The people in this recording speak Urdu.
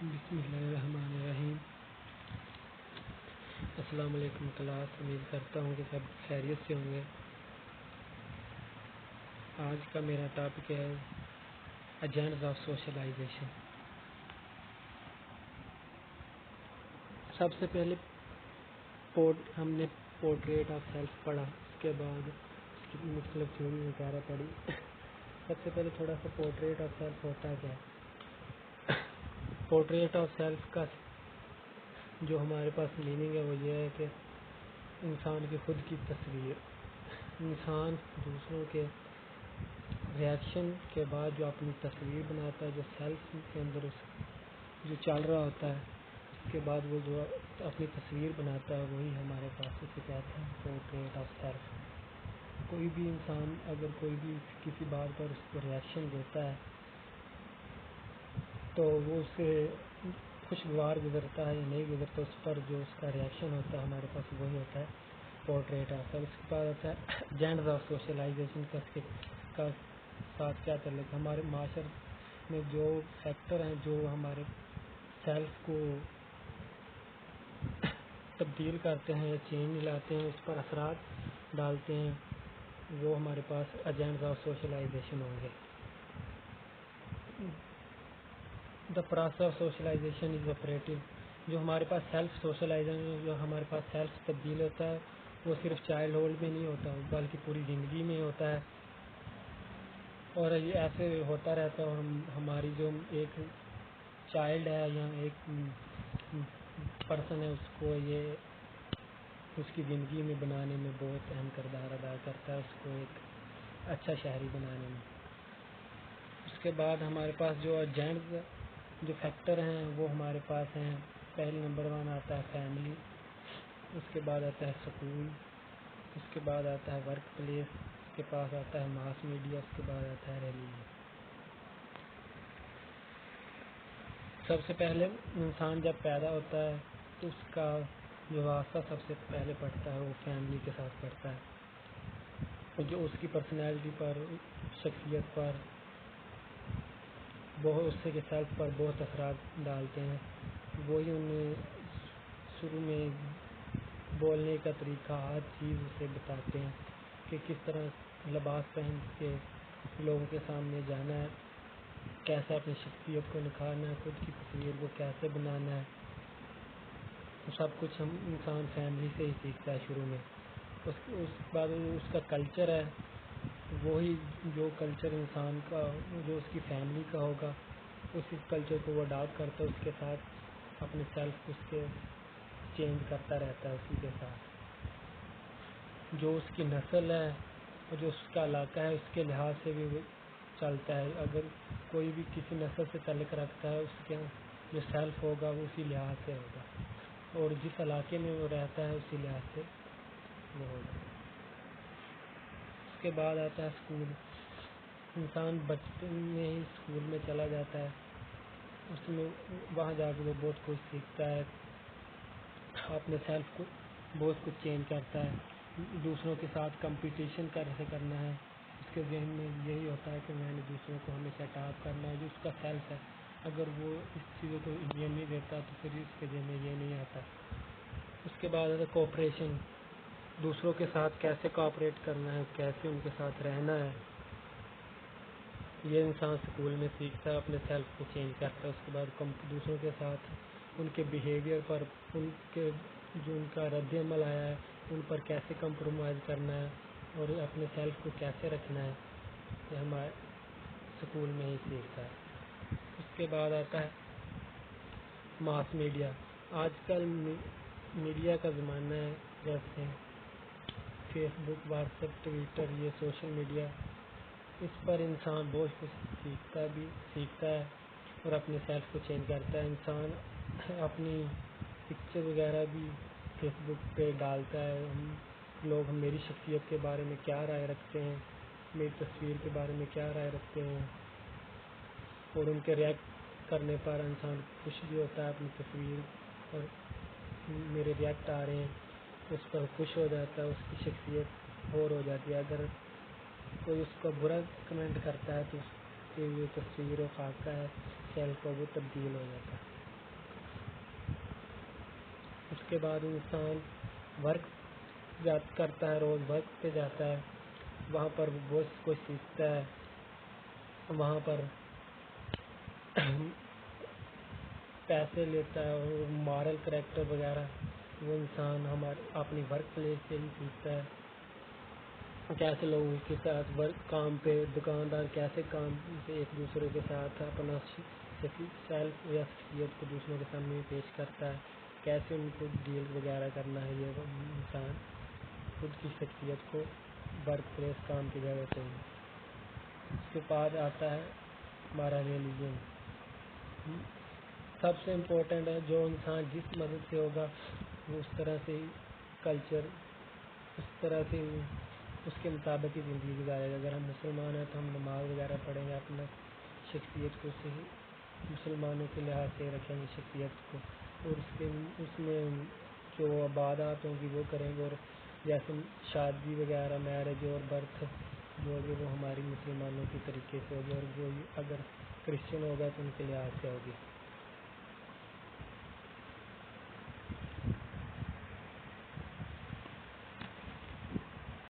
بسم اللہ الرحمن الرحیم۔ السلام علیکم کلاس، امید کرتا ہوں کہ سب خیریت سے ہوں گے۔ آج کا میرا ٹاپک ہے ایجنڈز آف سوشلائزیشن۔ سب سے پہلے ہم نے پورٹریٹ آف سیلف پڑھا، اس کے بعد اس کی مختلف تھیوری وغیرہ پڑھی۔ سب سے پہلے تھوڑا سا پورٹریٹ آف سیلف ہوتا کیا ہے۔ پورٹریٹ آف سیلف کا جو ہمارے پاس میننگ ہے وہ یہ ہے کہ انسان کی خود کی تصویر، انسان دوسروں کے ریاکشن کے بعد جو اپنی تصویر بناتا ہے، جو سیلف کے اندر اس جو چل رہا ہوتا ہے، اس کے بعد وہ جو اپنی تصویر بناتا ہے وہی ہمارے پاس اسے کہتے ہیں پورٹریٹ آف سیلف۔ کوئی بھی انسان اگر کوئی بھی کسی بات پر اس کو ریاکشن دیتا ہے تو وہ اس سے خوشگوار گزرتا ہے یا نہیں گزرتا، اس پر جو اس کا ریاکشن ہوتا ہے ہمارے پاس وہی ہوتا ہے پورٹریٹ آف سیلف۔ اس کے بعد ہوتا ہے ایجنڈز آف سوشلائزیشن کا ساتھ کیا تعلق ہے۔ ہمارے معاشرے میں جو فیکٹر ہیں جو ہمارے سیلف کو تبدیل کرتے ہیں یا چینج لاتے ہیں، اس پر اثرات ڈالتے ہیں، وہ ہمارے پاس ایجنڈز آف سوشلائزیشن ہوں گے۔ The process of socialization is operative. جو ہمارے پاس سیلف سوشلائزیشن، جو ہمارے پاس سیلف تبدیل ہوتا ہے وہ صرف چائلڈ ہوڈ میں نہیں ہوتا بلکہ پوری زندگی میں ہوتا ہے، اور یہ ایسے ہوتا رہتا ہے۔ اور ہماری جو ایک چائلڈ ہے یا ایک پرسن ہے، اس کو یہ اس کی زندگی میں بنانے میں بہت اہم کردار ادا کرتا ہے، اس کو ایک اچھا شہری بنانے میں۔ اس کے بعد ہمارے پاس جو ایجنڈز جو فیکٹر ہیں وہ ہمارے پاس ہیں۔ پہلے نمبر 1 آتا ہے فیملی، اس کے بعد آتا ہے سکول، اس کے بعد آتا ہے ورک پلیس، اس کے پاس آتا ہے ماس میڈیا، اس کے بعد آتا ہے ریلیجن۔ سب سے پہلے انسان جب پیدا ہوتا ہے تو اس کا جو واسطہ سب سے پہلے پڑتا ہے وہ فیملی کے ساتھ پڑتا ہے، جو اس کی پرسنالٹی پر، شخصیت پر، بہت اس سے کے سیلف پر بہت اثرات ڈالتے ہیں۔ وہی انہیں شروع میں بولنے کا طریقہ، ہر چیز اسے بتاتے ہیں کہ کس طرح لباس پہن کے لوگوں کے سامنے جانا ہے، کیسے اپنی شخصیت کو نکھارنا ہے، خود کی تصویر کو کیسے بنانا ہے۔ سب کچھ ہم انسان فیملی سے ہی سیکھتا ہے شروع میں۔ اس بعد اس کا کلچر ہے، وہی جو کلچر انسان کا جو اس کی فیملی کا ہوگا اسی کلچر کو وہ اڈاپٹ کرتا ہے، اس کے ساتھ اپنے سیلف اس کے چینج کرتا رہتا ہے اسی کے ساتھ۔ جو اس کی نسل ہے اور جو اس کا علاقہ ہے اس کے لحاظ سے بھی وہ چلتا ہے۔ اگر کوئی بھی کسی نسل سے تعلق رکھتا ہے، اس کے جو سیلف ہوگا وہ اسی لحاظ سے ہوگا، اور جس علاقے میں وہ رہتا ہے اسی لحاظ سے وہ ہوگا۔ اس کے بعد آتا ہے اسکول۔ انسان بچپن میں ہی اسکول میں چلا جاتا ہے، اس میں وہاں جا کے وہ بہت کچھ سیکھتا ہے، اپنے سیلف کو بہت کچھ چینج کرتا ہے۔ دوسروں کے ساتھ کمپٹیشن کیسے کرنا ہے، اس کے ذہن میں یہی ہوتا ہے کہ میں نے دوسروں کو ہمیشہ ٹاپ کرنا ہے۔ جو اس کا سیلف ہے اگر وہ اس چیزوں کو اہمیت نہیں دیتا تو پھر اس کے ذہن میں یہ نہیں آتا۔ اس کے بعد ہے کوآپریشن، دوسروں کے ساتھ کیسے کوآپریٹ کرنا ہے، کیسے ان کے ساتھ رہنا ہے، یہ انسان اسکول میں سیکھتا ہے، اپنے سیلف کو چینج کرتا ہے۔ اس کے بعد دوسروں کے ساتھ ان کے بیہیویئر پر، ان کے جو ان کا رد عمل آیا ہے ان پر کیسے کمپرومائز کرنا ہے اور اپنے سیلف کو کیسے رکھنا ہے، یہ ہمارے اسکول میں ہی سیکھتا ہے۔ اس کے بعد آتا ہے ماس میڈیا۔ آج کل میڈیا کا زمانہ ہے، جیسے فیس بک، واٹس ایپ، ٹویٹر، یہ سوشل میڈیا، اس پر انسان بہت کچھ سیکھتا ہے اور اپنے سیلف کو چینج کرتا ہے۔ انسان اپنی پکچر وغیرہ بھی فیس بک پہ ڈالتا ہے، لوگ میری شخصیت کے بارے میں کیا رائے رکھتے ہیں، میری تصویر کے بارے میں کیا رائے رکھتے ہیں، اور ان کے ریئیکٹ کرنے پر انسان خوش بھی ہوتا ہے اپنی تصویر اور میرے ریئیکٹ آ رہے ہیں اس پر خوش ہو جاتا ہے، اس کی شخصیت اور ہو جاتی ہے۔ اگر کوئی اس کو برا کمنٹ کرتا ہے تو اس کی جو تصویر و خاکہ ہے سیلف کا وہ تبدیل ہو جاتا ہے۔ اس کے بعد انسان ورک کرتا ہے، روز ورک پہ جاتا ہے، وہاں پر وہ بہت کچھ سیکھتا ہے، وہاں پر پیسے لیتا ہے اور مارل کریکٹر وغیرہ وہ انسان اپنی ورک پلیس سے ہی سیکھتا ہے، کیسے لوگوں کے ساتھ کام پہ دکاندار کیسے کام سے ایک دوسرے کے ساتھ اپنا سیلف یا شخصیت کو دوسروں کے سامنے پیش کرتا ہے، کیسے ان کو ڈیل وغیرہ کرنا ہے، یہ انسان خود کی شخصیت کو ورک پلیس کام کی جگہ پہ۔ اس کے بعد آتا ہے ہمارا ریلیجن، سب سے امپورٹنٹ ہے، جو انسان جس مذہب سے ہوگا وہ اس طرح سے کلچر، اس طرح سے اس کے مطابق ہی زندگی گزارے گا۔ اگر ہم مسلمان ہیں تو ہم نماز وغیرہ پڑھیں گے، اپنا شخصیت کو مسلمانوں کے لحاظ سے رکھیں گے شخصیت کو، اور اس میں جو عبادات ہوں گی وہ کریں گے، اور جیسے شادی وغیرہ میرج اور برتھ جو ہوگی وہ ہماری مسلمانوں کے طریقے سے ہوگی، اور جو اگر کرسچن ہوگا تو ان کے لحاظ سے ہوگی۔